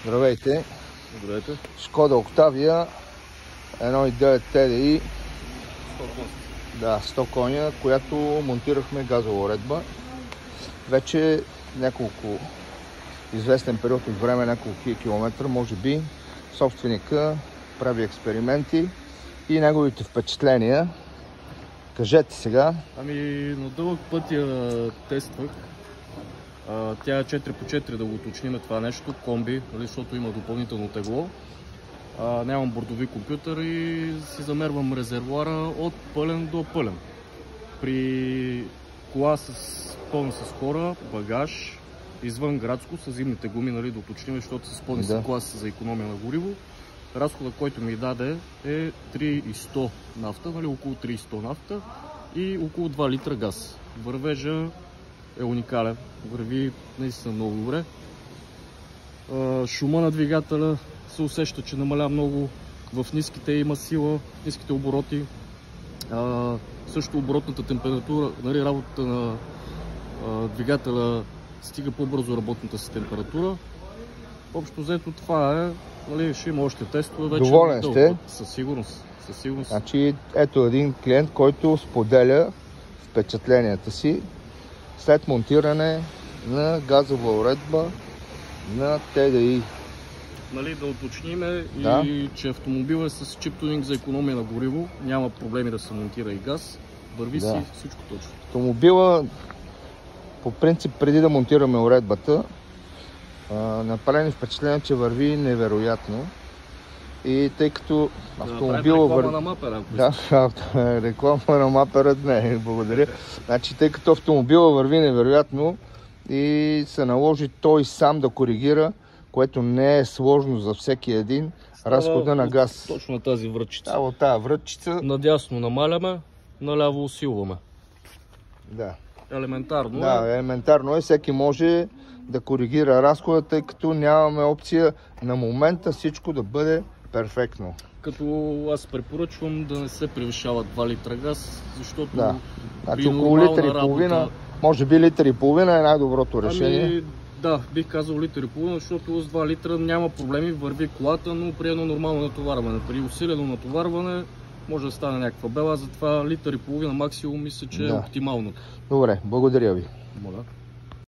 Здравейте! Здравейте! Шкода Октавия 1.9 TDI. 100 коня, която монтирахме газова уредба. Вече няколко известен период от време, няколко километра, може би, собственика прави експерименти и неговите впечатления. Кажете сега. На дълъг път я тествах. Тя е 4x4, да го уточним това нещо, комби, защото има допълнително тегло. Нямам бордови компютър и си замервам резервоара от пълен до пълен. При кола пълна с хора, багаж, извън градско, с зимните гуми, да уточним, защото с пълни с клас за икономия на гориво. Разходът, който ми даде, е 3,100 нафта, около 300 нафта и около 2 литра газ. Вървежа е уникален, върви наистина много добре. Шума на двигателя се усеща, че намаля много. В ниските има сила, ниските обороти. Също оборотната температура, работата на двигателя стига по-бързо работната си температура. Общо взето това е, ще има още тестове вече. Доволен сте? Със сигурност. Значи, ето един клиент, който споделя впечатленията си след монтиране на газова уредба на TDI. Да уточним че автомобил е с чип тунинг за икономия на гориво, няма проблеми да се монтира и газ, върви си всичко точно. Автомобила, по принцип, преди да монтираме уредбата, направи впечатление, че върви невероятно. И тъй като автомобила върви... Реклама на Мапера. Реклама на Мапера, не, благодаря. Значи, тъй като автомобила върви невероятно и се наложи той сам да коригира, което не е сложно за всеки един, разхода на газ. Точно на тази врътчица. От тази врътчица. Надясно намаляме, наляво усилваме. Да. Елементарно елементарно е. Всеки може да коригира разхода, тъй като нямаме опция на момента всичко да бъде перфектно. Като аз препоръчвам да не се превишава 2 литра газ, защото значи около литър и половина, може би литър и половина е най-доброто решение. Бих казал литър и половина, защото с 2 литра няма проблеми, върви колата, но при едно нормално натоварване. При усилено натоварване може да стане някаква бела, затова литър и половина максимум мисля, че е оптимално. Добре, благодаря ви. Моля.